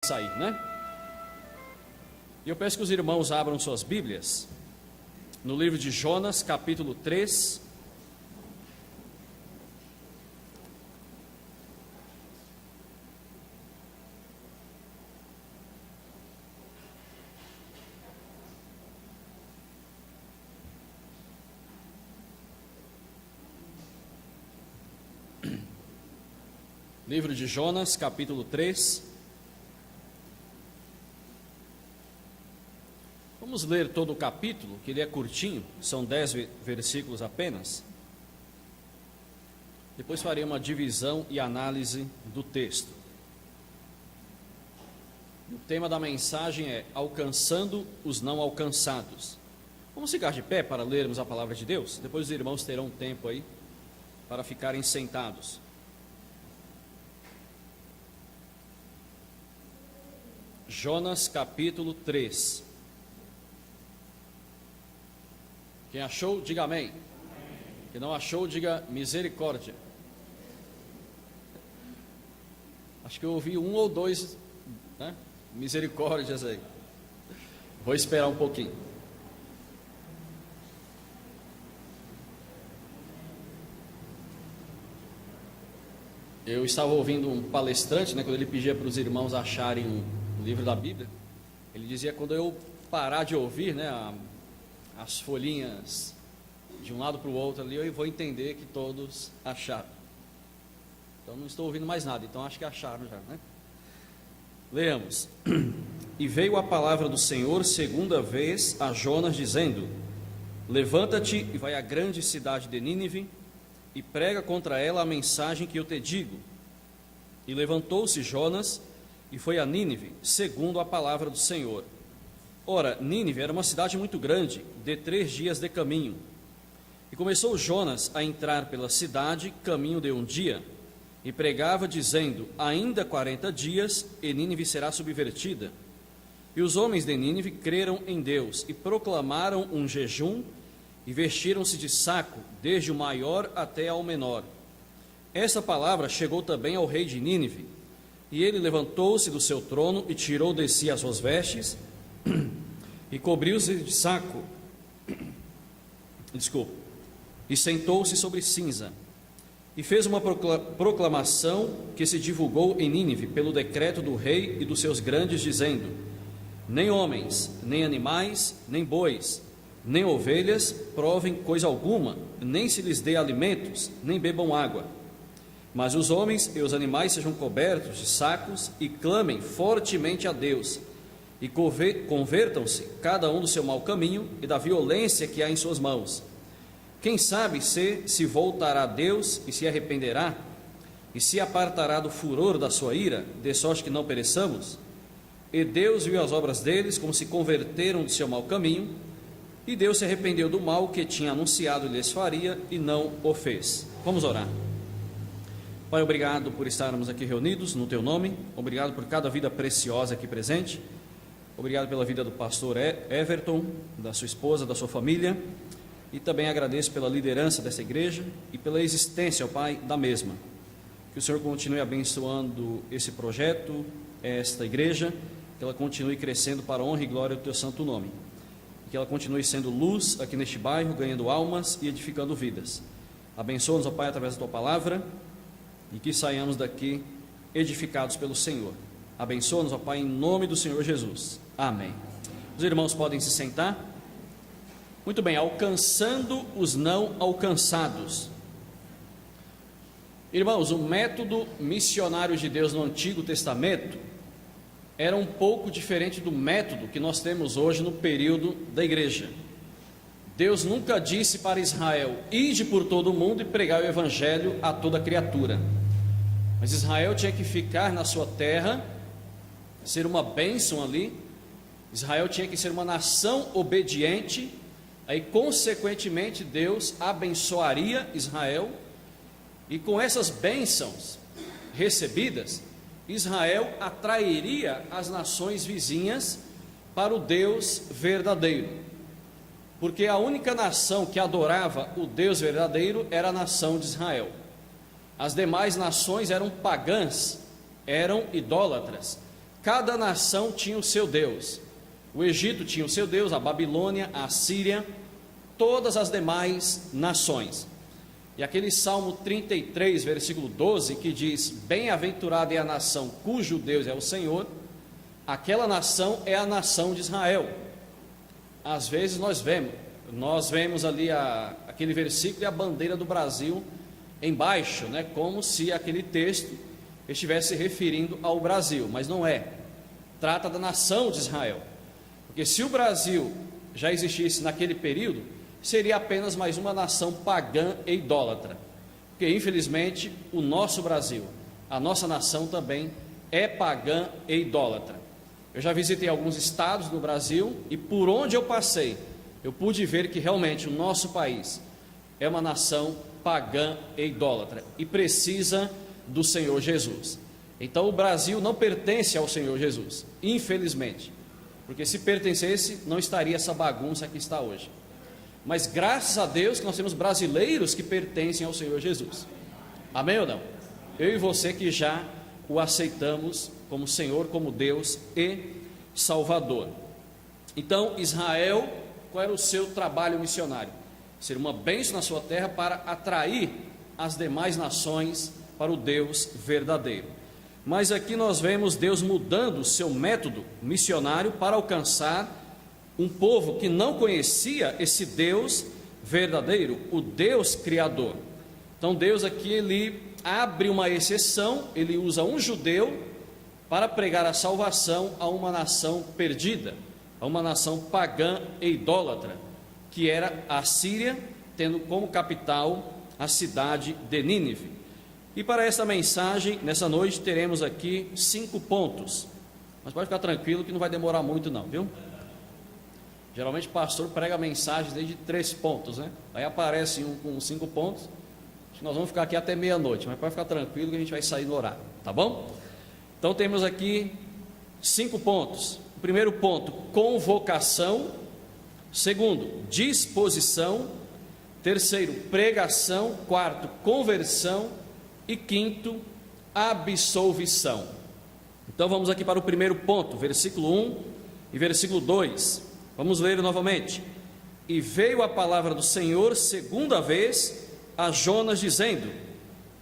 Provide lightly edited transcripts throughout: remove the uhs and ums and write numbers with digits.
sair, né? E eu peço que os irmãos abram suas Bíblias no livro de Jonas, capítulo 3. Livro de Jonas, capítulo 3. Vamos ler todo o capítulo, que ele é curtinho, são 10 versículos apenas. Depois farei uma divisão e análise do texto. O tema da mensagem é alcançando os não alcançados. Vamos ficar de pé para lermos a palavra de Deus? Depois os irmãos terão tempo aí para ficarem sentados. Jonas capítulo 3. Quem achou, diga amém. Quem não achou, diga misericórdia. Acho que eu ouvi um ou dois, né? Misericórdias aí. Vou esperar um pouquinho. Eu estava ouvindo um palestrante, né, quando ele pedia para os irmãos acharem um livro da Bíblia, ele dizia: quando eu parar de ouvir, né, as folhinhas de um lado para o outro ali, eu vou entender que todos acharam. Então não estou ouvindo mais nada, então acho que acharam já, né? Leamos. E veio a palavra do Senhor segunda vez a Jonas, dizendo: levanta-te e vai à grande cidade de Nínive e prega contra ela a mensagem que eu te digo. E levantou-se Jonas e foi a Nínive, segundo a palavra do Senhor. Ora, Nínive era uma cidade muito grande, de 3 dias de caminho. E começou Jonas a entrar pela cidade, caminho de um dia, e pregava, dizendo: ainda 40 dias, e Nínive será subvertida. E os homens de Nínive creram em Deus, e proclamaram um jejum, e vestiram-se de saco, desde o maior até ao menor. Essa palavra chegou também ao rei de Nínive, e ele levantou-se do seu trono e tirou de si as suas vestes e cobriu-se de saco, e sentou-se sobre cinza, e fez uma proclamação que se divulgou em Nínive pelo decreto do rei e dos seus grandes, dizendo: nem homens, nem animais, nem bois, nem ovelhas provem coisa alguma, nem se lhes dê alimentos, nem bebam água. Mas os homens e os animais sejam cobertos de sacos e clamem fortemente a Deus, e convertam-se cada um do seu mau caminho e da violência que há em suas mãos. Quem sabe se voltará a Deus e se arrependerá, e se apartará do furor da sua ira, de sorte que não pereçamos? E Deus viu as obras deles, como se converteram do seu mau caminho, e Deus se arrependeu do mal que tinha anunciado e lhes faria, e não o fez. Vamos orar. Pai, obrigado por estarmos aqui reunidos no Teu nome, obrigado por cada vida preciosa aqui presente, obrigado pela vida do pastor Everton, da sua esposa, da sua família, e também agradeço pela liderança dessa igreja e pela existência, ó Pai, da mesma. Que o Senhor continue abençoando esse projeto, esta igreja, que ela continue crescendo para a honra e glória do Teu santo nome, e que ela continue sendo luz aqui neste bairro, ganhando almas e edificando vidas. Abençoa-nos, ó Pai, através da Tua palavra, e que saiamos daqui edificados pelo Senhor. Abençoa-nos, ó Pai, em nome do Senhor Jesus. Amém. Os irmãos podem se sentar. Muito bem, alcançando os não alcançados. Irmãos, o método missionário de Deus no Antigo Testamento era um pouco diferente do método que nós temos hoje no período da igreja. Deus nunca disse para Israel: ide por todo o mundo e pregai o evangelho a toda criatura. Mas Israel tinha que ficar na sua terra, ser uma bênção ali. Israel tinha que ser uma nação obediente. Aí, consequentemente, Deus abençoaria Israel, e com essas bênçãos recebidas, Israel atrairia as nações vizinhas para o Deus verdadeiro, porque a única nação que adorava o Deus verdadeiro era a nação de Israel. As demais nações eram pagãs, eram idólatras, cada nação tinha o seu Deus. O Egito tinha o seu Deus, a Babilônia, a Síria, todas as demais nações. E aquele Salmo 33, versículo 12, que diz: bem-aventurada é a nação cujo Deus é o Senhor, aquela nação é a nação de Israel. Às vezes nós vemos ali aquele versículo e a bandeira do Brasil embaixo, né, como se aquele texto estivesse referindo ao Brasil, mas não é. Trata da nação de Israel. Porque se o Brasil já existisse naquele período, seria apenas mais uma nação pagã e idólatra. Porque infelizmente o nosso Brasil, a nossa nação também é pagã e idólatra. Eu já visitei alguns estados do Brasil e por onde eu passei, eu pude ver que realmente o nosso país é uma nação pagã e idólatra e precisa do Senhor Jesus. Então o Brasil não pertence ao Senhor Jesus, infelizmente, porque se pertencesse, não estaria essa bagunça que está hoje. Mas graças a Deus que nós temos brasileiros que pertencem ao Senhor Jesus. Amém ou não? Eu e você que já o aceitamos como Senhor, como Deus e Salvador. Então Israel, qual era o seu trabalho missionário? Ser uma bênção na sua terra para atrair as demais nações para o Deus verdadeiro. Mas aqui nós vemos Deus mudando o seu método missionário para alcançar um povo que não conhecia esse Deus verdadeiro, o Deus criador. Então Deus aqui ele abre uma exceção, ele usa um judeu para pregar a salvação a uma nação perdida, a uma nação pagã e idólatra, que era a Síria, tendo como capital a cidade de Nínive. E para esta mensagem, nessa noite, teremos aqui 5 pontos. Mas pode ficar tranquilo que não vai demorar muito não, viu? Geralmente o pastor prega mensagens desde 3 pontos, né? Aí aparece um com 5 pontos. Acho que nós vamos ficar aqui até meia-noite, mas pode ficar tranquilo que a gente vai sair no horário, tá bom? Então temos aqui 5 pontos. O primeiro ponto, convocação. Segundo, disposição. Terceiro, pregação. Quarto, conversão. E quinto, absolvição. Então vamos aqui para o primeiro ponto, versículo 1 e versículo 2. Vamos ler novamente. E veio a palavra do Senhor segunda vez a Jonas, dizendo: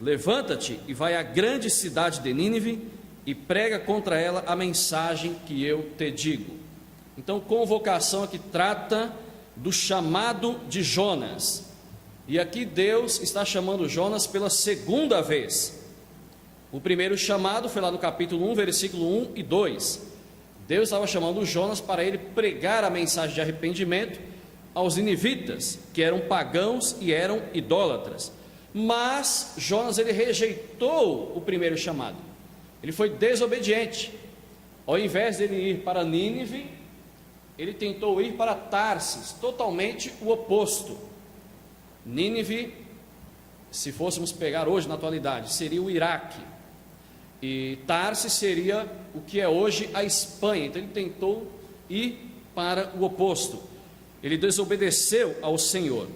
levanta-te e vai à grande cidade de Nínive e prega contra ela a mensagem que eu te digo. Então, convocação aqui trata do chamado de Jonas. E aqui Deus está chamando Jonas pela segunda vez. O primeiro chamado foi lá no capítulo 1, versículo 1 e 2. Deus estava chamando Jonas para ele pregar a mensagem de arrependimento aos ninivitas, que eram pagãos e eram idólatras. Mas Jonas ele rejeitou o primeiro chamado. Ele foi desobediente. Ao invés dele ir para Nínive, ele tentou ir para Tarsis, totalmente o oposto. Nínive, se fôssemos pegar hoje na atualidade, seria o Iraque, e Tarsis seria o que é hoje a Espanha. Então ele tentou ir para o oposto, ele desobedeceu ao Senhor,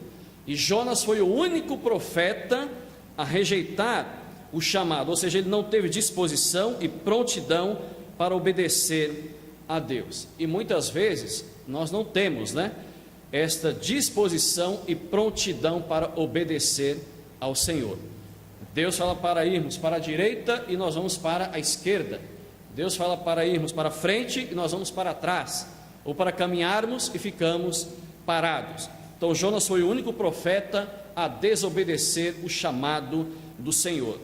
e Jonas foi o único profeta a rejeitar o chamado, ou seja, ele não teve disposição e prontidão para obedecer a Deus. E muitas vezes nós não temos, esta disposição e prontidão para obedecer ao Senhor. Deus fala para irmos para a direita e nós vamos para a esquerda. Deus fala para irmos para frente e nós vamos para trás, ou para caminharmos e ficamos parados. Então Jonas foi o único profeta a desobedecer o chamado do Senhor.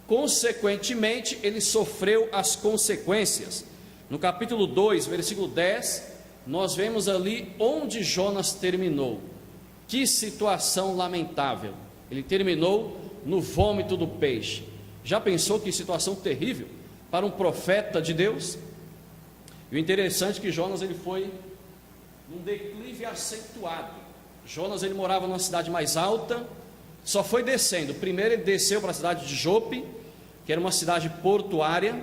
Consequentemente, ele sofreu as consequências. No capítulo 2, versículo 10, nós vemos ali onde Jonas terminou. Que situação lamentável! Ele terminou no vômito do peixe. Já pensou que situação terrível para um profeta de Deus? E o interessante é que Jonas ele foi num declive acentuado. Jonas ele morava numa cidade mais alta, só foi descendo. Primeiro ele desceu para a cidade de Jope, que era uma cidade portuária.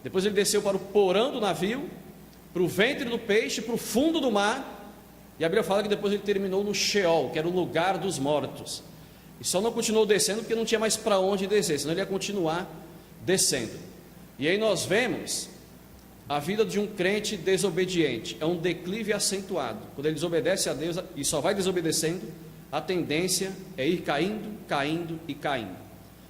Depois ele desceu para o porão do navio, para o ventre do peixe, para o fundo do mar. E a Bíblia fala que depois ele terminou no Sheol, que era o lugar dos mortos. E só não continuou descendo porque não tinha mais para onde descer, senão ele ia continuar descendo. E aí nós vemos A vida de um crente desobediente é um declive acentuado. Quando ele desobedece a Deus e só vai desobedecendo, a tendência é ir caindo, caindo e caindo.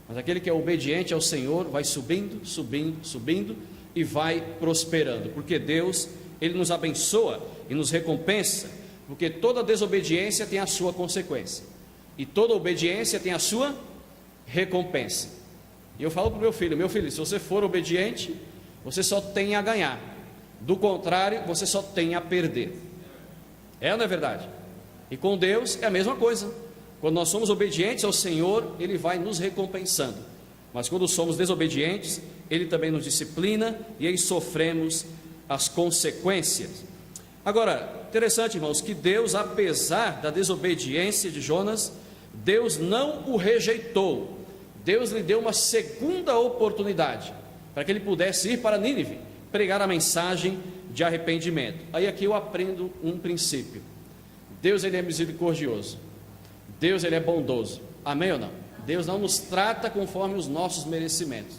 Mas aquele que é obediente ao Senhor vai subindo, subindo, subindo e vai prosperando, porque Deus, Ele nos abençoa e nos recompensa, porque toda desobediência tem a sua consequência e toda obediência tem a sua recompensa. E eu falo para o meu filho, se você for obediente, você só tem a ganhar, do contrário, você só tem a perder. É ou não é verdade? E com Deus é a mesma coisa. Quando nós somos obedientes ao Senhor, Ele vai nos recompensando. Mas quando somos desobedientes, Ele também nos disciplina e aí sofremos as consequências. Agora, interessante, irmãos, que Deus, apesar da desobediência de Jonas, Deus não o rejeitou. Deus lhe deu uma segunda oportunidade para que ele pudesse ir para Nínive, pregar a mensagem de arrependimento. Aí aqui eu aprendo um princípio. Deus, Ele é misericordioso. Deus, Ele é bondoso. Amém ou não? Deus não nos trata conforme os nossos merecimentos.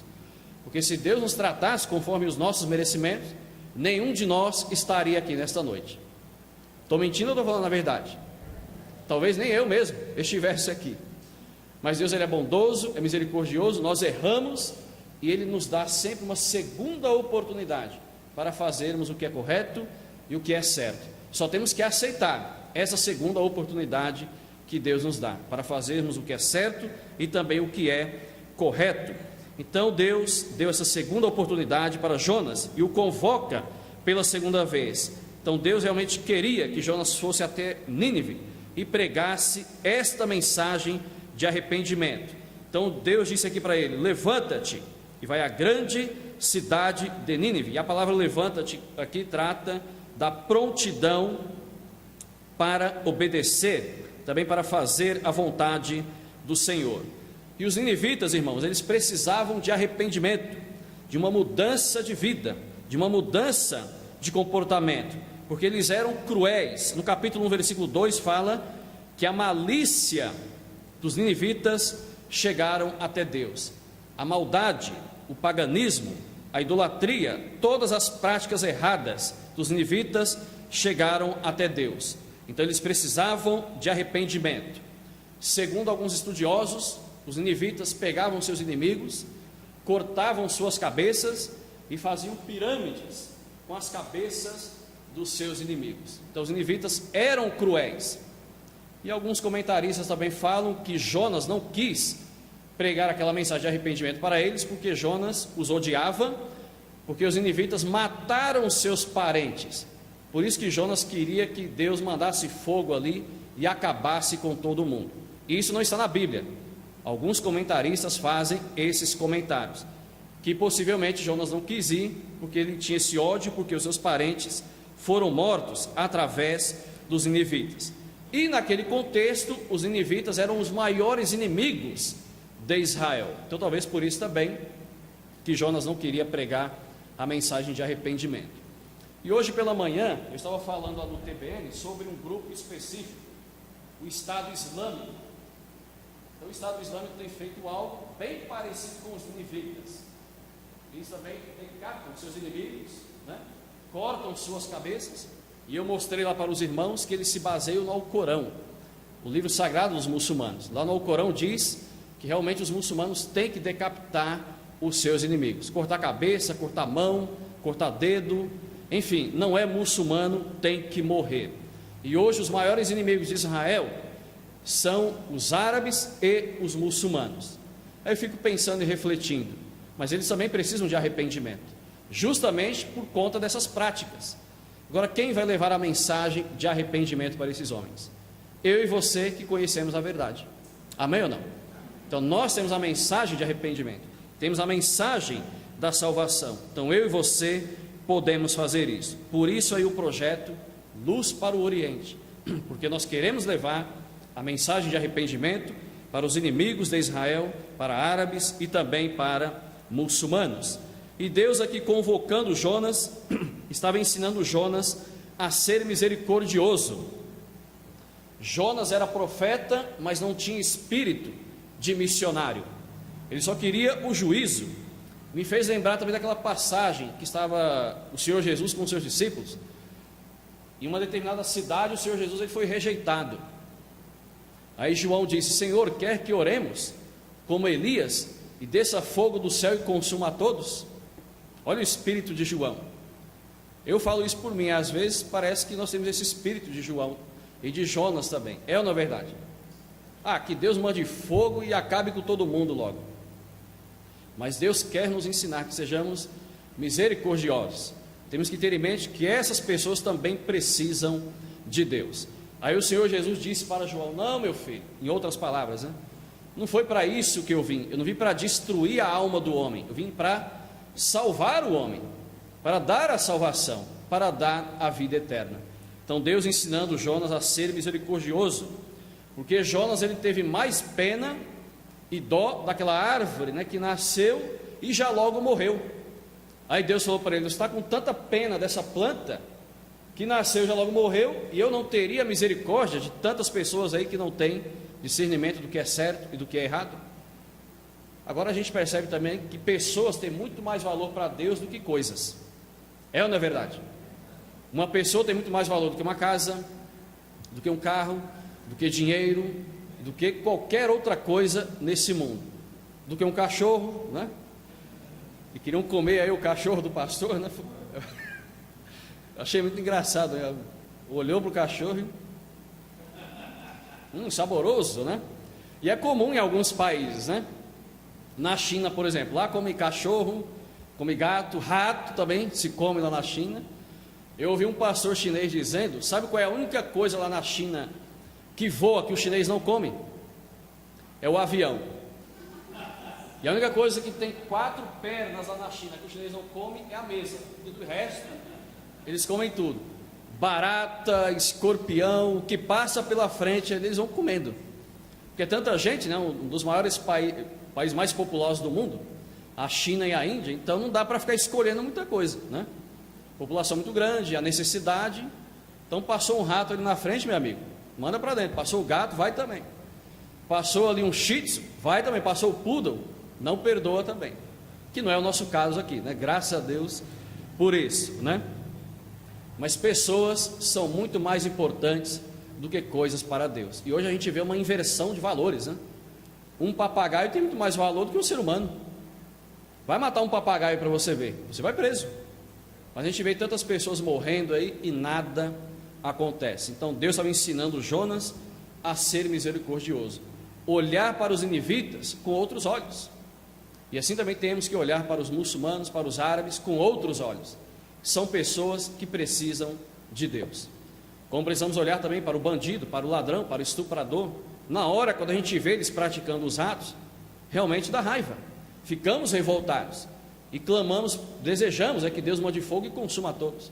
Porque se Deus nos tratasse conforme os nossos merecimentos, nenhum de nós estaria aqui nesta noite. Estou mentindo ou estou falando a verdade? Talvez nem eu mesmo estivesse aqui. Mas Deus, Ele é bondoso, é misericordioso, nós erramos e Ele nos dá sempre uma segunda oportunidade para fazermos o que é correto e o que é certo. Só temos que aceitar essa segunda oportunidade que Deus nos dá, para fazermos o que é certo e também o que é correto. Então Deus deu essa segunda oportunidade para Jonas e o convoca pela segunda vez. Então Deus realmente queria que Jonas fosse até Nínive e pregasse esta mensagem de arrependimento. Então Deus disse aqui para ele: levanta-te e vai à grande cidade de Nínive. E a palavra levanta-te aqui trata da prontidão para obedecer, também para fazer a vontade do Senhor. E os ninivitas, irmãos, eles precisavam de arrependimento, de uma mudança de vida, de uma mudança de comportamento, porque eles eram cruéis. No capítulo 1, versículo 2 fala que a malícia dos ninivitas chegaram até Deus. A maldade, o paganismo, a idolatria, todas as práticas erradas dos ninivitas chegaram até Deus. Então eles precisavam de arrependimento. Segundo alguns estudiosos, os ninivitas pegavam seus inimigos, cortavam suas cabeças e faziam pirâmides com as cabeças dos seus inimigos. Então os ninivitas eram cruéis. E alguns comentaristas também falam que Jonas não quis pregar aquela mensagem de arrependimento para eles, porque Jonas os odiava, porque os ninivitas mataram seus parentes. Por isso que Jonas queria que Deus mandasse fogo ali e acabasse com todo mundo. E isso não está na Bíblia. Alguns comentaristas fazem esses comentários, que possivelmente Jonas não quis ir, porque ele tinha esse ódio, porque os seus parentes foram mortos através dos ninivitas. E naquele contexto, os ninivitas eram os maiores inimigos de Israel. Então talvez por isso também que Jonas não queria pregar a mensagem de arrependimento. E hoje pela manhã, eu estava falando lá no TBN sobre um grupo específico, o Estado Islâmico. Então o Estado Islâmico tem feito algo bem parecido com os ninivitas. Eles também decapam seus inimigos, né? Cortam suas cabeças. E eu mostrei lá para os irmãos que eles se baseiam no Alcorão, o livro sagrado dos muçulmanos. Lá no Alcorão diz que realmente os muçulmanos têm que decapitar os seus inimigos, cortar cabeça, cortar mão, cortar dedo, enfim, não é muçulmano, tem que morrer. E hoje os maiores inimigos de Israel são os árabes e os muçulmanos. Aí eu fico pensando e refletindo, mas eles também precisam de arrependimento, justamente por conta dessas práticas. Agora, quem vai levar a mensagem de arrependimento para esses homens? Eu e você que conhecemos a verdade. Amém ou não? Então nós temos a mensagem de arrependimento, temos a mensagem da salvação. Então eu e você podemos fazer isso. Por isso aí o projeto Luz para o Oriente, porque nós queremos levar a mensagem de arrependimento para os inimigos de Israel, para árabes e também para muçulmanos. E Deus aqui convocando Jonas, estava ensinando Jonas a ser misericordioso. Jonas era profeta, mas não tinha espírito de missionário. Ele só queria o juízo. Me fez lembrar também daquela passagem que estava o Senhor Jesus com os seus discípulos. Em uma determinada cidade, o Senhor Jesus ele foi rejeitado. Aí João disse: Senhor, quer que oremos como Elias e desça fogo do céu e consuma a todos? Olha o espírito de João. Eu falo isso por mim, às vezes parece que nós temos esse espírito de João e de Jonas também. É ou não é verdade? Que Deus mande fogo e acabe com todo mundo logo. Mas Deus quer nos ensinar que sejamos misericordiosos. Temos que ter em mente que essas pessoas também precisam de Deus. Aí o Senhor Jesus disse para João: não, meu filho, em outras palavras, né? Não foi para isso que eu vim. Eu não vim para destruir a alma do homem. Eu vim para salvar o homem, para dar a salvação, para dar a vida eterna. Então Deus ensinando Jonas a ser misericordioso, porque Jonas ele teve mais pena e dó daquela árvore, né, que nasceu e já logo morreu. Aí Deus falou para ele: você está com tanta pena dessa planta que nasceu e já logo morreu, e eu não teria misericórdia de tantas pessoas aí que não têm discernimento do que é certo e do que é errado? Agora a gente percebe também que pessoas têm muito mais valor para Deus do que coisas. É ou não é verdade? Uma pessoa tem muito mais valor do que uma casa, do que um carro, do que dinheiro, do que qualquer outra coisa nesse mundo, do que um cachorro, né? E queriam comer aí o cachorro do pastor, né? Achei muito engraçado, né? Olhou para o cachorro, saboroso, né? E é comum em alguns países, né? Na China, por exemplo, lá come cachorro, come gato, rato também se come lá na China. Eu ouvi um pastor chinês dizendo: sabe qual é a única coisa lá na China que voa, que o chinês não come? É o avião. E a única coisa que tem 4 pernas lá na China que o chinês não come é a mesa. E do resto, eles comem tudo. Barata, escorpião, o que passa pela frente, eles vão comendo. Porque tanta gente, né, um dos maiores países mais populosos do mundo, a China e a Índia, então não dá para ficar escolhendo muita coisa, né? População muito grande, a necessidade. Então passou um rato ali na frente, meu amigo, manda para dentro. Passou o gato, vai também. Passou ali um shih tzu, vai também. Passou o poodle, não perdoa também. Que não é o nosso caso aqui, né? Graças a Deus por isso, né? Mas pessoas são muito mais importantes do que coisas para Deus. E hoje a gente vê uma inversão de valores, né? Um papagaio tem muito mais valor do que um ser humano. Vai matar um papagaio para você ver, você vai preso. Mas a gente vê tantas pessoas morrendo aí e nada acontece. Então Deus estava ensinando Jonas a ser misericordioso, olhar para os ninivitas com outros olhos. E assim também temos que olhar para os muçulmanos, para os árabes com outros olhos. São pessoas que precisam de Deus. Como precisamos olhar também para o bandido, para o ladrão, para o estuprador. Na hora, quando a gente vê eles praticando os atos, realmente dá raiva. Ficamos revoltados e clamamos, desejamos que Deus mande fogo e consuma a todos.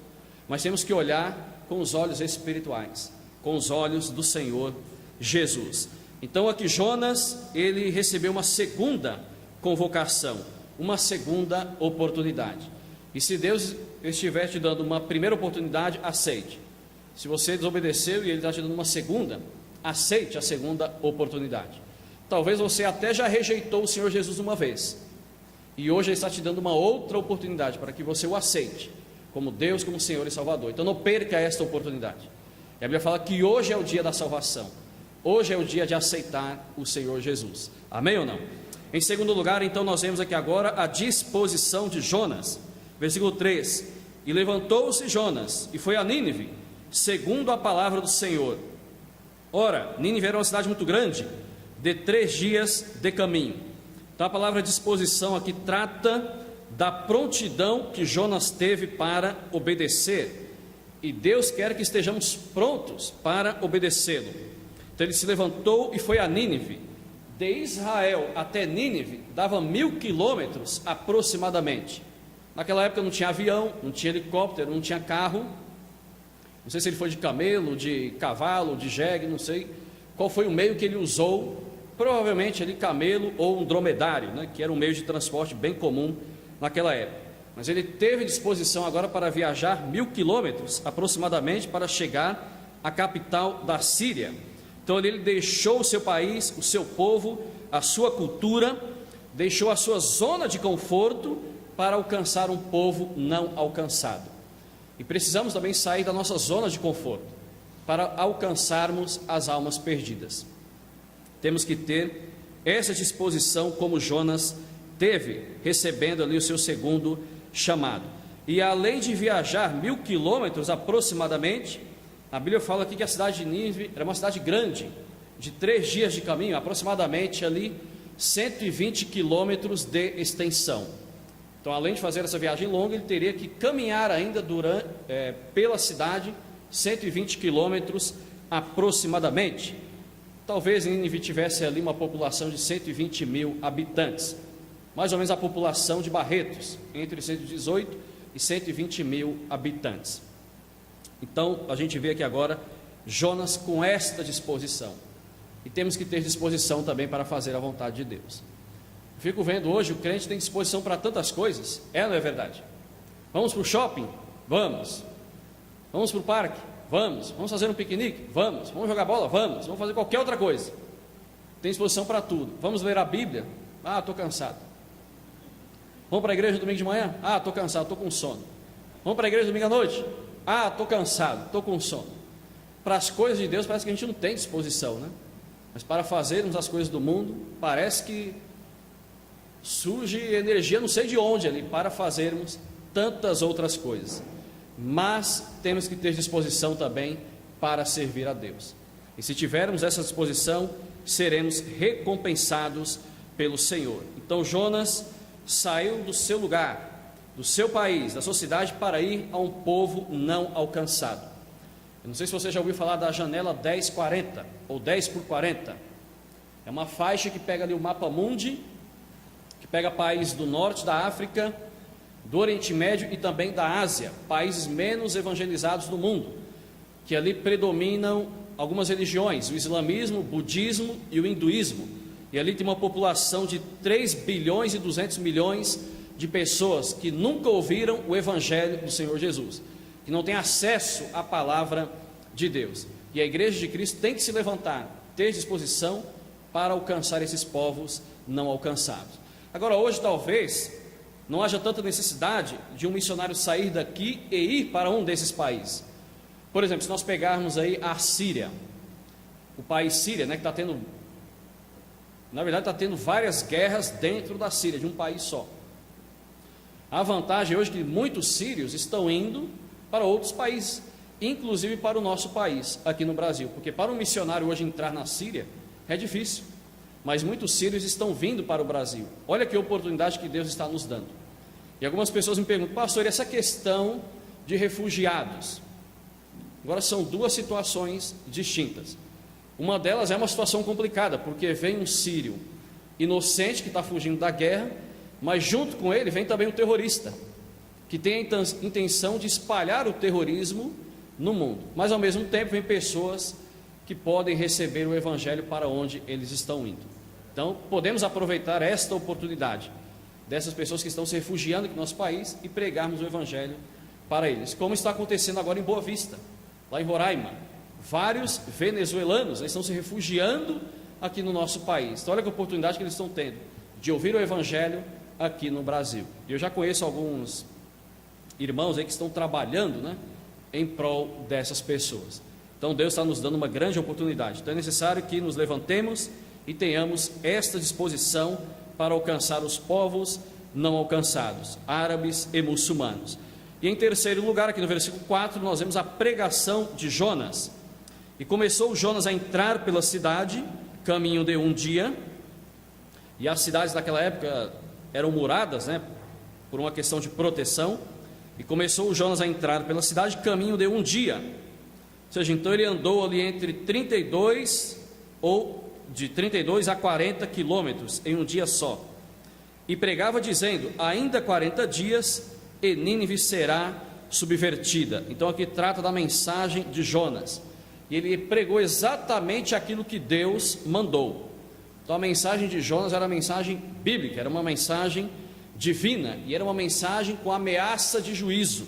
Mas temos que olhar com os olhos espirituais, com os olhos do Senhor Jesus. Então aqui Jonas, ele recebeu uma segunda convocação, uma segunda oportunidade. E se Deus estiver te dando uma primeira oportunidade, aceite. Se você desobedeceu e Ele está te dando uma segunda, aceite a segunda oportunidade. Talvez você até já rejeitou o Senhor Jesus uma vez, e hoje Ele está te dando uma outra oportunidade para que você o aceite como Deus, como Senhor e Salvador. Então não perca esta oportunidade. E a Bíblia fala que hoje é o dia da salvação, hoje é o dia de aceitar o Senhor Jesus. Amém ou não? Em segundo lugar, então, nós vemos aqui agora a disposição de Jonas. Versículo 3: e levantou-se Jonas e foi a Nínive, segundo a palavra do Senhor. Ora, Nínive era uma cidade muito grande, de 3 dias de caminho. Então a palavra disposição aqui trata da prontidão que Jonas teve para obedecer, e Deus quer que estejamos prontos para obedecê-lo. Então ele se levantou e foi a Nínive. De Israel até Nínive dava 1000 quilômetros aproximadamente. Naquela época não tinha avião, não tinha helicóptero, não tinha carro. Não sei se ele foi de camelo, de cavalo, de jegue, não sei qual foi o meio que ele usou. Provavelmente ele camelo ou um dromedário, né, que era um meio de transporte bem comum naquela época. Mas ele teve disposição agora para viajar 1000 quilômetros aproximadamente para chegar à capital da Síria. Então ele deixou o seu país, o seu povo, a sua cultura, deixou a sua zona de conforto para alcançar um povo não alcançado. E precisamos também sair da nossa zona de conforto para alcançarmos as almas perdidas. Temos que ter essa disposição como Jonas teve, recebendo ali o seu segundo chamado. E além de viajar 1000 quilômetros aproximadamente, a Bíblia fala aqui que a cidade de Nínive era uma cidade grande, de 3 dias de caminho, aproximadamente ali 120 quilômetros de extensão. Então, além de fazer essa viagem longa, ele teria que caminhar ainda pela cidade 120 quilômetros aproximadamente. Talvez Nínive tivesse ali uma população de 120 mil habitantes, mais ou menos a população de Barretos, entre 118 e 120 mil habitantes. Então, a gente vê aqui agora Jonas com esta disposição, e temos que ter disposição também para fazer a vontade de Deus. Fico vendo hoje, o crente tem disposição para tantas coisas, não é verdade? Vamos para o shopping? Vamos. Vamos para o parque? Vamos. Vamos fazer um piquenique? Vamos. Vamos jogar bola? Vamos. Vamos fazer qualquer outra coisa. Tem disposição para tudo. Vamos ler a Bíblia? Estou cansado. Vamos para a igreja domingo de manhã? Estou cansado, estou com sono. Vamos para a igreja domingo à noite? Estou cansado, estou com sono. Para as coisas de Deus parece que a gente não tem disposição, né? Mas para fazermos as coisas do mundo, parece que surge energia não sei de onde ali, para fazermos tantas outras coisas. Mas temos que ter disposição também para servir a Deus. E se tivermos essa disposição, seremos recompensados pelo Senhor. Então Jonas saiu do seu lugar, do seu país, da sua cidade, para ir a um povo não alcançado. Eu não sei se você já ouviu falar da janela 1040 ou 10 por 40. É uma faixa que pega ali o mapa mundi, que pega países do norte da África, do Oriente Médio e também da Ásia, países menos evangelizados do mundo, que ali predominam algumas religiões, o islamismo, o budismo e o hinduísmo. E ali tem uma população de 3 bilhões e 200 milhões de pessoas que nunca ouviram o evangelho do Senhor Jesus, que não têm acesso à palavra de Deus. E a igreja de Cristo tem que se levantar, ter disposição para alcançar esses povos não alcançados. Agora, hoje talvez não haja tanta necessidade de um missionário sair daqui e ir para um desses países. Por exemplo, se nós pegarmos aí a Síria, o país Síria, que está tendo, na verdade está tendo várias guerras dentro da Síria, de um país só. A vantagem hoje é que muitos sírios estão indo para outros países, inclusive para o nosso país, aqui no Brasil, porque para um missionário hoje entrar na Síria é difícil, mas muitos sírios estão vindo para o Brasil. Olha que oportunidade que Deus está nos dando. E algumas pessoas me perguntam: pastor, e essa questão de refugiados? Agora são duas situações distintas. Uma delas é uma situação complicada, porque vem um sírio inocente que está fugindo da guerra, mas junto com ele vem também um terrorista, que tem a intenção de espalhar o terrorismo no mundo. Mas ao mesmo tempo vem pessoas que podem receber o evangelho para onde eles estão indo. Então podemos aproveitar esta oportunidade dessas pessoas que estão se refugiando aqui no nosso país e pregarmos o evangelho para eles, como está acontecendo agora em Boa Vista, lá em Roraima. Vários venezuelanos estão se refugiando aqui no nosso país. Então olha que oportunidade que eles estão tendo de ouvir o evangelho aqui no Brasil. Eu já conheço alguns irmãos aí que estão trabalhando, em prol dessas pessoas. Então Deus está nos dando uma grande oportunidade. Então é necessário que nos levantemos e tenhamos esta disposição para alcançar os povos não alcançados, árabes e muçulmanos. E em terceiro lugar, aqui no versículo 4, nós vemos a pregação de Jonas. E começou Jonas a entrar pela cidade, caminho de um dia, e as cidades daquela época eram muradas, por uma questão de proteção. E começou Jonas a entrar pela cidade, caminho de um dia. Ou seja, então ele andou ali entre 32 a 40 quilômetros em um dia só. E pregava dizendo: ainda 40 dias e Nínive será subvertida. Então aqui trata da mensagem de Jonas. E ele pregou exatamente aquilo que Deus mandou. Então a mensagem de Jonas era uma mensagem bíblica, era uma mensagem divina, e era uma mensagem com ameaça de juízo.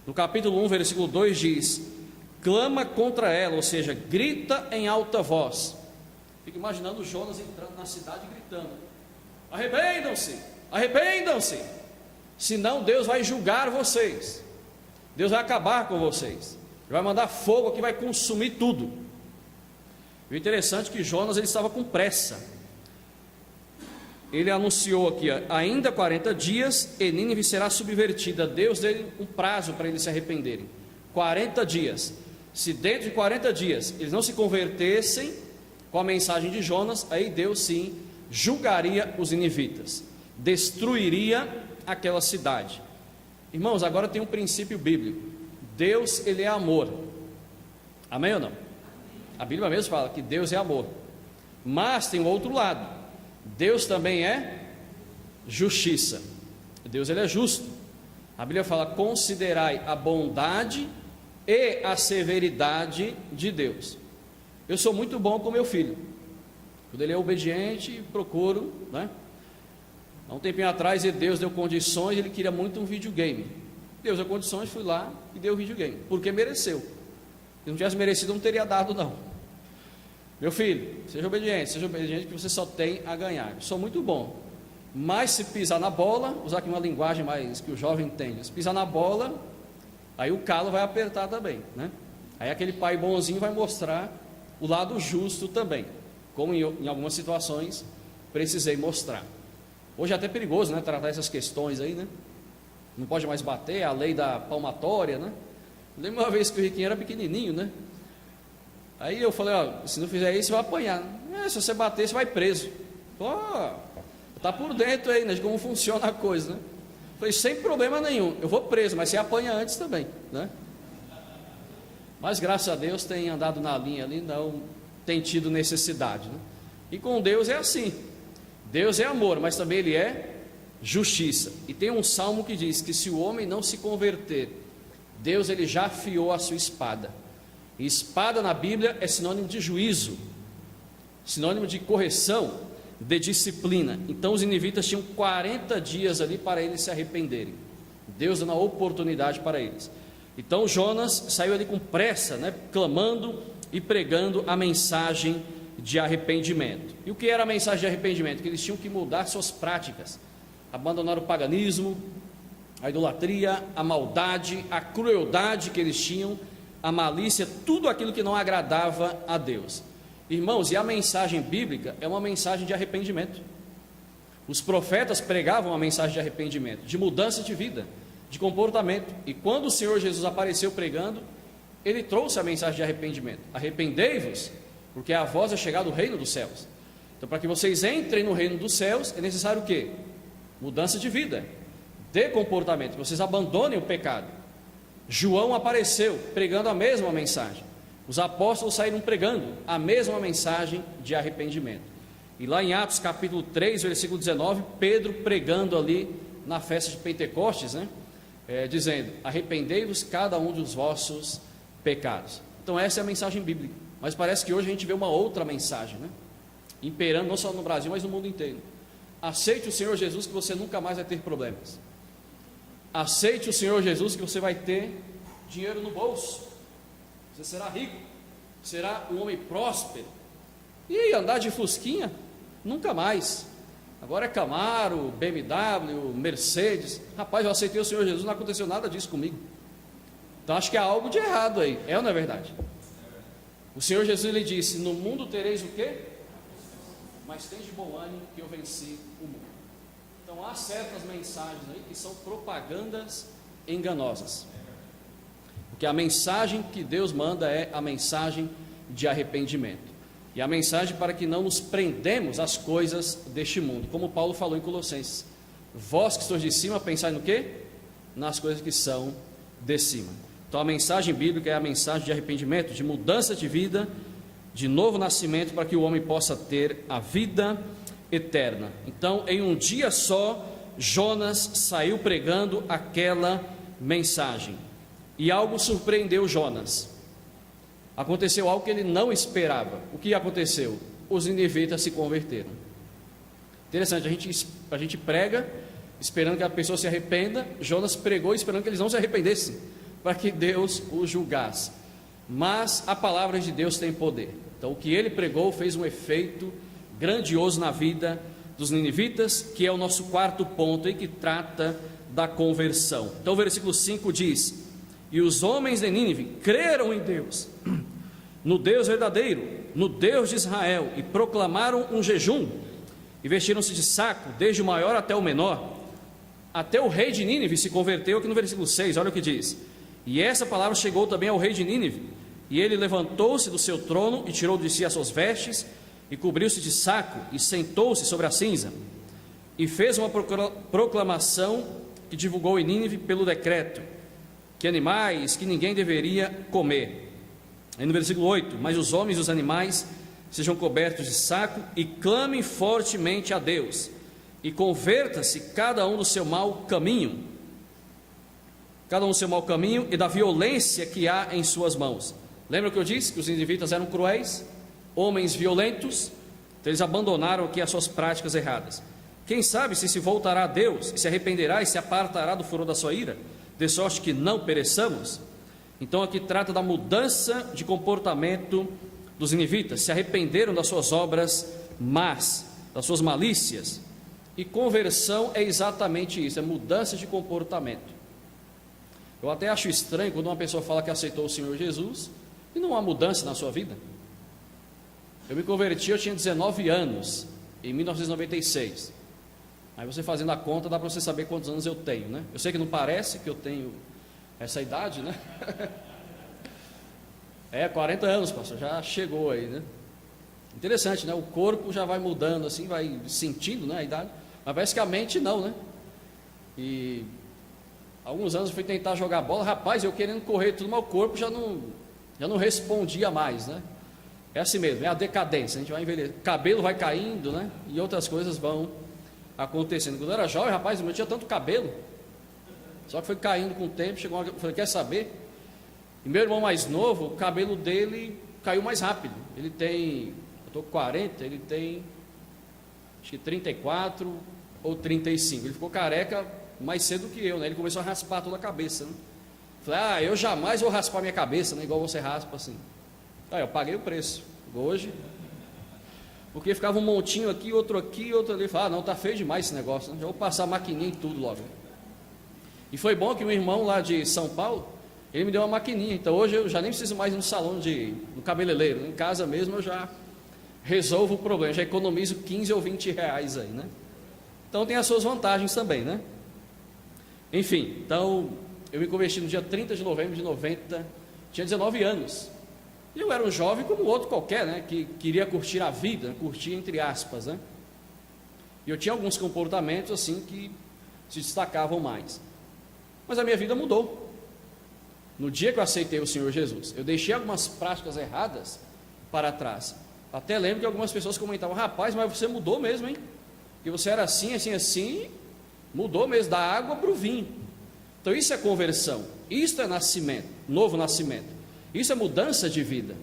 No capítulo 1, versículo 2 diz: clama contra ela, ou seja, grita em alta voz. Fico imaginando Jonas entrando na cidade gritando: arrependam-se, arrependam-se, senão Deus vai julgar vocês, Deus vai acabar com vocês, Ele vai mandar fogo que vai consumir tudo. O interessante é que Jonas ele estava com pressa. Ele anunciou aqui, ainda 40 dias e Nínive será subvertida. Deus deu um prazo para eles se arrependerem, 40 dias. Se dentro de 40 dias eles não se convertessem com a mensagem de Jonas, aí Deus sim julgaria os ninivitas, destruiria aquela cidade. Irmãos, agora tem um princípio bíblico. Deus, Ele é amor. Amém ou não? A Bíblia mesmo fala que Deus é amor. Mas tem o outro lado. Deus também é justiça. Deus, Ele é justo. A Bíblia fala: considerai a bondade e a severidade de Deus. Eu sou muito bom com meu filho. Quando ele é obediente, procuro, né? Há um tempinho atrás, Deus deu condições, ele queria muito um videogame. Deus deu condições, fui lá e dei o videogame, porque mereceu. Se não tivesse merecido, não teria dado, não. Meu filho, seja obediente, que você só tem a ganhar. Eu sou muito bom, mas se pisar na bola, usar aqui uma linguagem mais que o jovem entende, se pisar na bola, aí o calo vai apertar também, né? Aí aquele pai bonzinho vai mostrar o lado justo também, como em algumas situações precisei mostrar. Hoje é até perigoso, né, tratar essas questões aí, né? Não pode mais bater, a lei da palmatória, né? Lembro uma vez que o Riquinho era pequenininho, né? Aí eu falei: ó, se não fizer isso, você vai apanhar. Se você bater, você vai preso. Pô, tá por dentro aí, né, de como funciona a coisa, né? Falei: sem problema nenhum, eu vou preso, mas você apanha antes também, né? Mas graças a Deus tem andado na linha ali, não tem tido necessidade, né? E com Deus é assim. Deus é amor, mas também Ele é justiça. E tem um salmo que diz que se o homem não se converter, Deus ele já afiou a sua espada. E espada na Bíblia é sinônimo de juízo, sinônimo de correção, de disciplina. Então os ninivitas tinham 40 dias ali para eles se arrependerem. Deus dando a oportunidade para eles. Então Jonas saiu ali com pressa, né, clamando e pregando a mensagem de arrependimento. E o que era a mensagem de arrependimento? Que eles tinham que mudar suas práticas, abandonar o paganismo, a idolatria, a maldade, a crueldade que eles tinham, a malícia, tudo aquilo que não agradava a Deus. Irmãos, e a mensagem bíblica é uma mensagem de arrependimento. Os profetas pregavam a mensagem de arrependimento, de mudança de vida, de comportamento. E quando o Senhor Jesus apareceu pregando, Ele trouxe a mensagem de arrependimento. Arrependei-vos, porque a vós é chegado o reino dos céus. Então, para que vocês entrem no reino dos céus, é necessário o quê? Mudança de vida, de comportamento, que vocês abandonem o pecado. João apareceu pregando a mesma mensagem. Os apóstolos saíram pregando a mesma mensagem de arrependimento. E lá em Atos capítulo 3, versículo 19, Pedro pregando ali na festa de Pentecostes, né? Dizendo: arrependei-vos cada um dos vossos pecados. Então essa é a mensagem bíblica. Mas parece que hoje a gente vê uma outra mensagem, né, imperando não só no Brasil, mas no mundo inteiro. Aceite o Senhor Jesus que você nunca mais vai ter problemas. Aceite o Senhor Jesus que você vai ter dinheiro no bolso. Você será rico, será um homem próspero. E andar de fusquinha? Nunca mais. Agora é Camaro, BMW, Mercedes. Rapaz, eu aceitei o Senhor Jesus, não aconteceu nada disso comigo. Então acho que há algo de errado aí. É ou não é verdade? O Senhor Jesus lhe disse: no mundo tereis o quê? Mas tens de bom ânimo que eu venci o mundo. Então há certas mensagens aí que são propagandas enganosas. Porque a mensagem que Deus manda é a mensagem de arrependimento. E a mensagem para que não nos prendemos às coisas deste mundo. Como Paulo falou em Colossenses: vós que estáis de cima, pensai no quê? Nas coisas que são de cima. Então a mensagem bíblica é a mensagem de arrependimento, de mudança de vida, de novo nascimento, para que o homem possa ter a vida eterna. Então, em um dia só, Jonas saiu pregando aquela mensagem. E algo surpreendeu Jonas. Aconteceu algo que ele não esperava. O que aconteceu? Os ninivitas se converteram. Interessante, a gente prega esperando que a pessoa se arrependa. Jonas pregou esperando que eles não se arrependessem, para que Deus os julgasse. Mas a palavra de Deus tem poder. Então o que ele pregou fez um efeito grandioso na vida dos ninivitas, que é o nosso quarto ponto aí, que trata da conversão. Então o versículo 5 diz: e os homens de Nínive creram em Deus, no Deus verdadeiro, no Deus de Israel, e proclamaram um jejum, e vestiram-se de saco, desde o maior até o menor. Até o rei de Nínive se converteu. Aqui no versículo 6, olha o que diz: e essa palavra chegou também ao rei de Nínive, e ele levantou-se do seu trono, e tirou de si as suas vestes, e cobriu-se de saco, e sentou-se sobre a cinza, e fez uma proclamação que divulgou em Nínive pelo decreto, que animais que ninguém deveria comer. Aí no versículo 8: mas os homens e os animais sejam cobertos de saco, e clamem fortemente a Deus, e converta-se cada um do seu mau caminho, cada um do seu mau caminho e da violência que há em suas mãos. Lembra que eu disse que os ninivitas eram cruéis, homens violentos? Então eles abandonaram aqui as suas práticas erradas. Quem sabe se voltará a Deus, e se arrependerá e se apartará do furor da sua ira, de sorte que não pereçamos? Então aqui trata da mudança de comportamento dos ninivitas. Se arrependeram das suas obras más, das suas malícias. E conversão é exatamente isso, é mudança de comportamento. Eu até acho estranho quando uma pessoa fala que aceitou o Senhor Jesus e não há mudança na sua vida. Eu me converti, eu tinha 19 anos, em 1996. Aí você fazendo a conta, dá para você saber quantos anos eu tenho, né? Eu sei que não parece que eu tenho essa idade, né? 40 anos, pastor, já chegou aí, né? Interessante, né? O corpo já vai mudando assim, vai sentindo, né, a idade, mas parece que a mente não, né? E alguns anos eu fui tentar jogar bola, rapaz, eu querendo correr tudo, mas o corpo já não respondia mais, né? É assim mesmo, é a decadência, a gente vai envelhecer, cabelo vai caindo, né? E outras coisas vão acontecendo. Quando eu era jovem, rapaz, eu não tinha tanto cabelo, só que foi caindo com o tempo. Chegou uma, eu falei, quer saber? E meu irmão mais novo, o cabelo dele caiu mais rápido. Ele tem, eu estou com 40, ele tem acho que 34 ou 35. Ele ficou careca mais cedo que eu, né? Ele começou a raspar toda a cabeça, né? Falei, eu jamais vou raspar minha cabeça, né? Igual você raspa assim. Aí eu paguei o preço hoje, porque ficava um montinho aqui, outro ali. Falei, não, tá feio demais esse negócio, né? Já vou passar a maquininha em tudo logo. E foi bom que um irmão lá de São Paulo, ele me deu uma maquininha. Então hoje eu já nem preciso mais ir no salão no cabeleireiro, em casa mesmo eu já resolvo o problema, já economizo 15 ou 20 reais aí, né? Então tem as suas vantagens também, né? Enfim, então eu me converti no dia 30 de novembro de 90, tinha 19 anos. E eu era um jovem como outro qualquer, né? Que queria curtir a vida, curtir entre aspas, né? E eu tinha alguns comportamentos assim que se destacavam mais. Mas a minha vida mudou. No dia que eu aceitei o Senhor Jesus, eu deixei algumas práticas erradas para trás. Até lembro que algumas pessoas comentavam, rapaz, mas você mudou mesmo, hein? Que você era assim, assim, assim, mudou mesmo, da água para o vinho. Então isso é conversão, isso é nascimento, novo nascimento, isso é mudança de vida.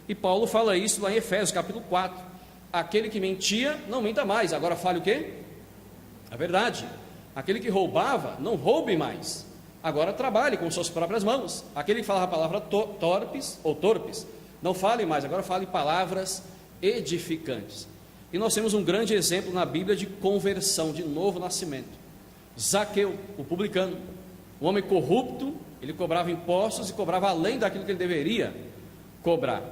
E Paulo fala isso lá em Efésios capítulo 4, aquele que mentia, não minta mais, agora fale o quê? A verdade. Aquele que roubava, não roube mais, agora trabalhe com suas próprias mãos. Aquele que falava a palavra torpes, não fale mais, agora fale palavras edificantes. E nós temos um grande exemplo na Bíblia de conversão, de novo nascimento. Zaqueu, o publicano, um homem corrupto, ele cobrava impostos e cobrava além daquilo que ele deveria cobrar.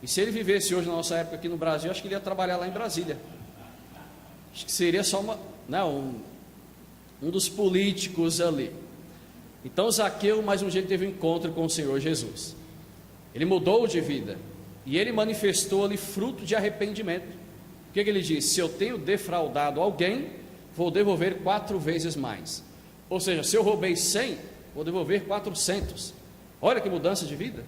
E se ele vivesse hoje na nossa época aqui no Brasil, acho que ele ia trabalhar lá em Brasília. Acho que seria só um dos políticos ali. Então Zaqueu, mais um dia, ele teve um encontro com o Senhor Jesus. Ele mudou de vida e ele manifestou ali fruto de arrependimento. O que ele disse? Se eu tenho defraudado alguém, vou devolver 4 vezes mais. Ou seja, se eu roubei 100, vou devolver 400. Olha que mudança de vida.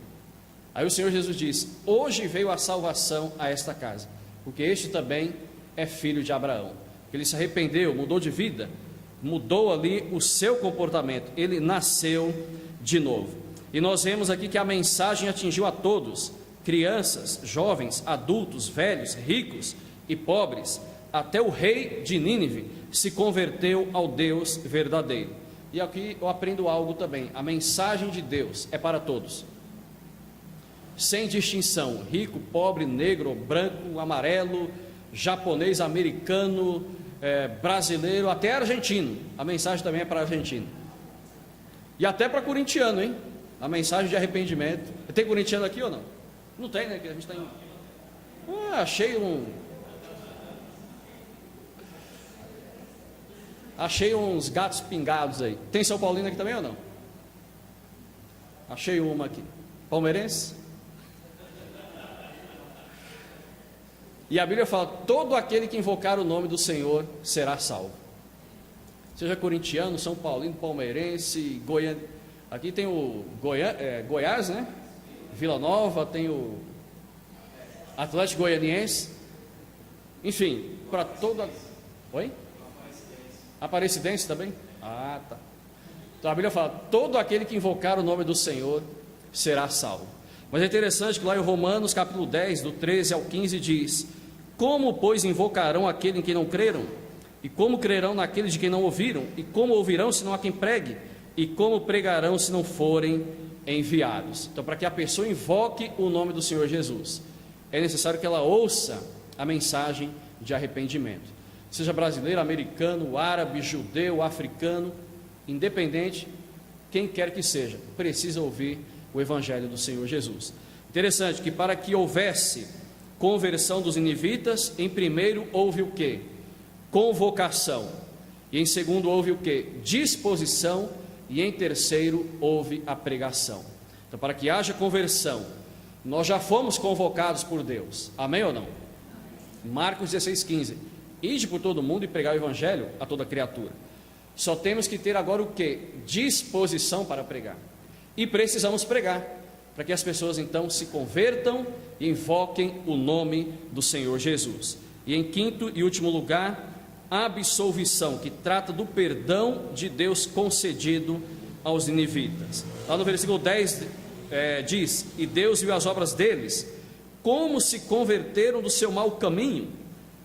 Aí o Senhor Jesus diz, hoje veio a salvação a esta casa, porque este também é filho de Abraão. Ele se arrependeu, mudou de vida, mudou ali o seu comportamento, ele nasceu de novo. E nós vemos aqui que a mensagem atingiu a todos, crianças, jovens, adultos, velhos, ricos e pobres. Até o rei de Nínive se converteu ao Deus verdadeiro. E aqui eu aprendo algo também, a mensagem de Deus é para todos, sem distinção, rico, pobre, negro, branco, amarelo, japonês, americano, brasileiro, até argentino. A mensagem também é para argentino. E até para corintiano, hein? A mensagem de arrependimento. Tem corintiano aqui ou não? Não tem, né? Que a gente tem. Achei uns gatos pingados aí. Tem São Paulino aqui também ou não? Achei uma aqui. Palmeirense? E a Bíblia fala: todo aquele que invocar o nome do Senhor será salvo. Seja corintiano, São Paulino, palmeirense, Goiânia. Aqui tem o Goiás, né? Vila Nova, tem o Atlético Goianiense. Enfim, para toda. Oi? Aparecidense também? Ah, tá. Então a Bíblia fala: todo aquele que invocar o nome do Senhor será salvo. Mas é interessante que lá em Romanos capítulo 10, do 13 ao 15 diz: como, pois, invocarão aquele em quem não creram? E como crerão naquele de quem não ouviram? E como ouvirão se não há quem pregue? E como pregarão se não forem enviados? Então, para que a pessoa invoque o nome do Senhor Jesus, é necessário que ela ouça a mensagem de arrependimento. Seja brasileiro, americano, árabe, judeu, africano, independente, quem quer que seja, precisa ouvir o evangelho do Senhor Jesus. Interessante que para que houvesse conversão dos ninivitas, em primeiro houve o quê? Convocação. E em segundo houve o quê? Disposição. E em terceiro houve a pregação. Então, para que haja conversão, nós já fomos convocados por Deus. Amém ou não? Marcos 16:15. Ide por todo mundo e pregar o evangelho a toda criatura. Só temos que ter agora o quê? Disposição para pregar. E precisamos pregar, para que as pessoas então se convertam e invoquem o nome do Senhor Jesus. E em quinto e último lugar, absolvição, que trata do perdão de Deus concedido aos ninivitas. Lá no versículo 10 diz: e Deus viu as obras deles, como se converteram do seu mau caminho,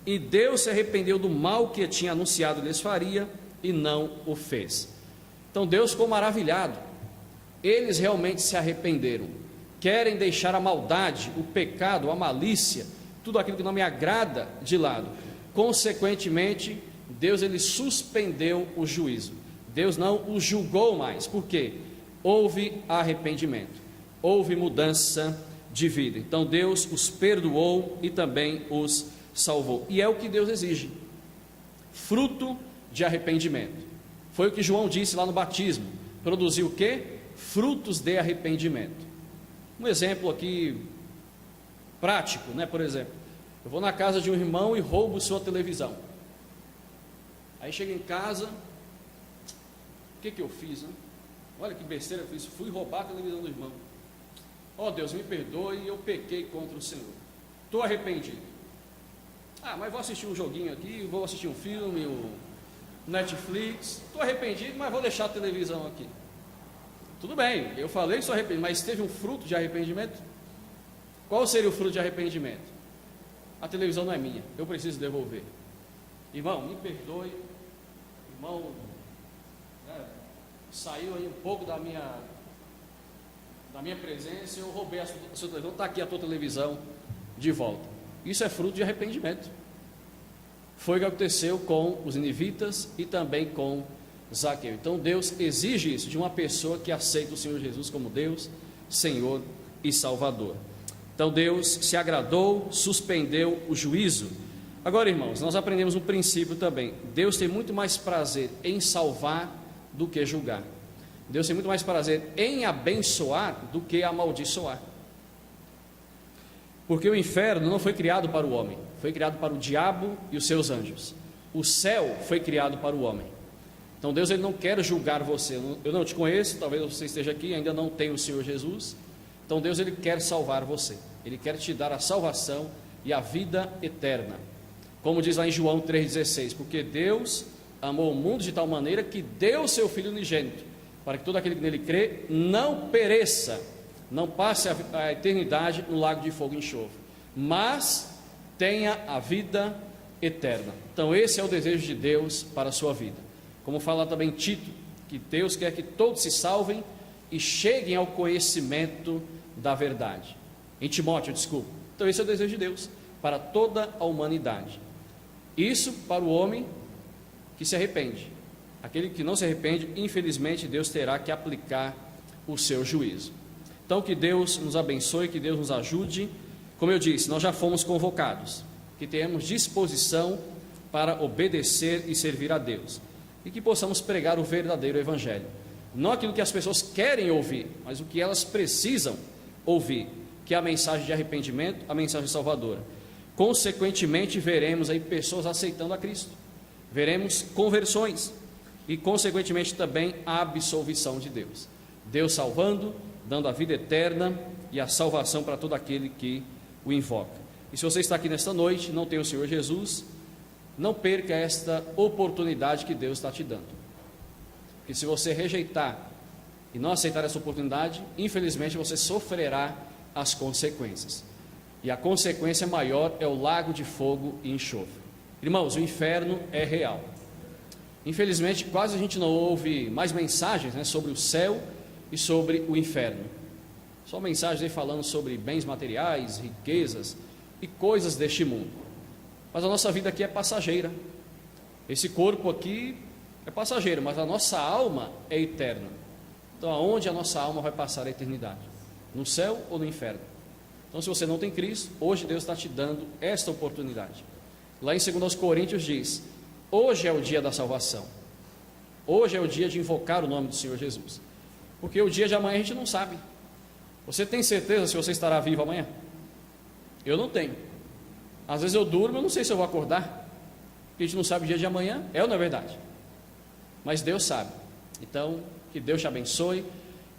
e Deus se arrependeu do mal que tinha anunciado lhes faria, e não o fez. Então Deus ficou maravilhado. Eles realmente se arrependeram, querem deixar a maldade, o pecado, a malícia, tudo aquilo que não me agrada de lado. Consequentemente, Deus ele suspendeu o juízo. Deus não os julgou mais. Por quê? Houve arrependimento, houve mudança de vida. Então Deus os perdoou e também os salvou. E é o que Deus exige: fruto de arrependimento. Foi o que João disse lá no batismo: produziu o quê? Frutos de arrependimento. Um exemplo aqui prático, né? Por exemplo, eu vou na casa de um irmão e roubo sua televisão. Aí chego em casa, o que eu fiz, né? Olha que besteira eu fiz, fui roubar a televisão do irmão. Oh Deus, me perdoe, eu pequei contra o Senhor, estou arrependido. Mas vou assistir um joguinho aqui, vou assistir um filme, o Netflix, estou arrependido, mas vou deixar a televisão aqui. Tudo bem, eu falei que sou arrependido, mas teve um fruto de arrependimento? Qual seria o fruto de arrependimento? A televisão não é minha, eu preciso devolver. Irmão, me perdoe, irmão, saiu aí um pouco da minha presença, eu roubei a sua televisão, está aqui a tua televisão de volta. Isso é fruto de arrependimento. Foi o que aconteceu com os ninivitas e também com Zaqueu. Então Deus exige isso de uma pessoa que aceita o Senhor Jesus como Deus, Senhor e Salvador. Então Deus se agradou, suspendeu o juízo. Agora, irmãos, nós aprendemos um princípio também: Deus tem muito mais prazer em salvar do que julgar. Deus tem muito mais prazer em abençoar do que amaldiçoar. Porque o inferno não foi criado para o homem, foi criado para o diabo e os seus anjos. O céu foi criado para o homem. Então Deus ele não quer julgar você. Eu não te conheço, talvez você esteja aqui, ainda não tem o Senhor Jesus. Então Deus ele quer salvar você. Ele quer te dar a salvação e a vida eterna. Como diz lá em João 3,16: porque Deus amou o mundo de tal maneira que deu o seu Filho unigênito, para que todo aquele que nele crê não pereça, não passe a eternidade no lago de fogo e enxofre, mas tenha a vida eterna. Então esse é o desejo de Deus para a sua vida. Como fala também Tito, que Deus quer que todos se salvem e cheguem ao conhecimento da verdade. Em Timóteo, desculpa. Então esse é o desejo de Deus para toda a humanidade. Isso para o homem que se arrepende. Aquele que não se arrepende, infelizmente, Deus terá que aplicar o seu juízo. Então, que Deus nos abençoe, que Deus nos ajude. Como eu disse, nós já fomos convocados, que tenhamos disposição para obedecer e servir a Deus, e que possamos pregar o verdadeiro Evangelho, não aquilo que as pessoas querem ouvir, mas o que elas precisam ouvir, que é a mensagem de arrependimento, a mensagem salvadora. Consequentemente, veremos aí pessoas aceitando a Cristo, veremos conversões e, consequentemente, também a absolvição de Deus. Deus salvando, dando a vida eterna e a salvação para todo aquele que o invoca. E se você está aqui nesta noite, não tem o Senhor Jesus, não perca esta oportunidade que Deus está te dando. Porque se você rejeitar e não aceitar essa oportunidade, infelizmente você sofrerá as consequências. E a consequência maior é o lago de fogo e enxofre. Irmãos, o inferno é real. Infelizmente, quase a gente não ouve mais mensagens, sobre o céu e sobre o inferno. Só mensagens aí falando sobre bens materiais, riquezas e coisas deste mundo. Mas a nossa vida aqui é passageira. Esse corpo aqui é passageiro, mas a nossa alma é eterna. Então, aonde a nossa alma vai passar a eternidade? No céu ou no inferno? Então, se você não tem Cristo, hoje Deus está te dando esta oportunidade. Lá em 2 Coríntios diz: hoje é o dia da salvação. Hoje é o dia de invocar o nome do Senhor Jesus. Porque o dia de amanhã a gente não sabe. Você tem certeza se você estará vivo amanhã? Eu não tenho. Às vezes eu durmo, eu não sei se eu vou acordar, porque a gente não sabe o dia de amanhã, é ou não é verdade? Mas Deus sabe. Então, que Deus te abençoe.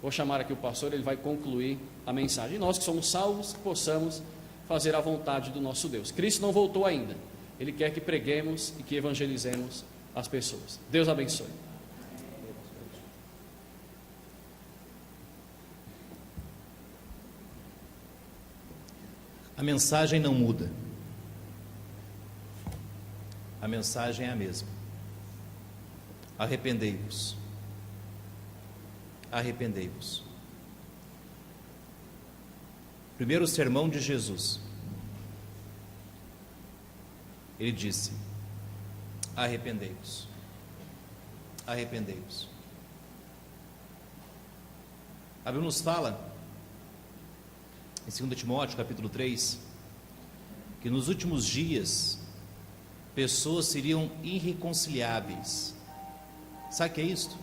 Vou chamar aqui o pastor, ele vai concluir a mensagem. E nós que somos salvos, possamos fazer a vontade do nosso Deus. Cristo não voltou ainda. Ele quer que preguemos e que evangelizemos as pessoas. Deus abençoe. A mensagem não muda. A mensagem é a mesma. Arrependei-vos. Arrependei-vos. Primeiro sermão de Jesus. Ele disse: arrependei-vos. Arrependei-vos. A Bíblia nos fala, em 2 Timóteo, capítulo 3, que nos últimos dias pessoas seriam irreconciliáveis. Sabe o que é isto?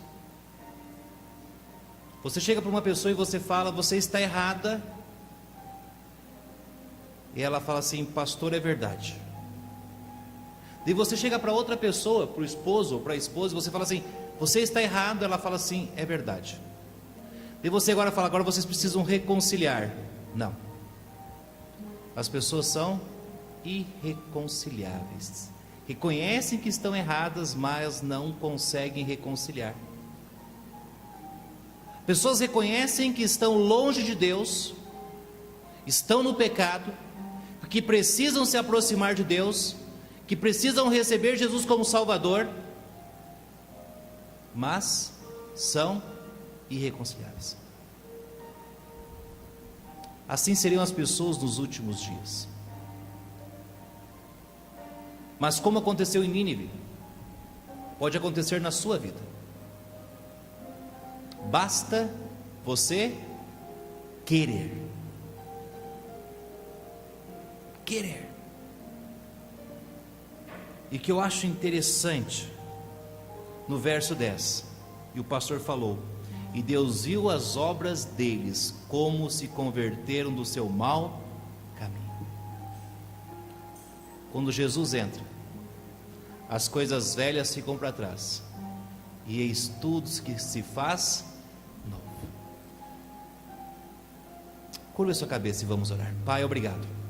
Você chega para uma pessoa e você fala: você está errada. E ela fala assim: pastor, é verdade. E você chega para outra pessoa, para o esposo ou para a esposa, e você fala assim: você está errado. Ela fala assim: é verdade. E você agora fala: agora vocês precisam reconciliar. Não. As pessoas são irreconciliáveis. Reconhecem que estão erradas, mas não conseguem reconciliar. Pessoas reconhecem que estão longe de Deus, estão no pecado, que precisam se aproximar de Deus, que precisam receber Jesus como Salvador, mas são irreconciliáveis. Assim seriam as pessoas nos últimos dias. Mas como aconteceu em Nínive, pode acontecer na sua vida. Basta você querer. Querer. E que eu acho interessante, no verso 10, e o pastor falou: e Deus viu as obras deles, como se converteram do seu mau caminho. Quando Jesus entra, as coisas velhas ficam para trás, e eis tudo que se faz novo. Curva a sua cabeça e vamos orar. Pai, obrigado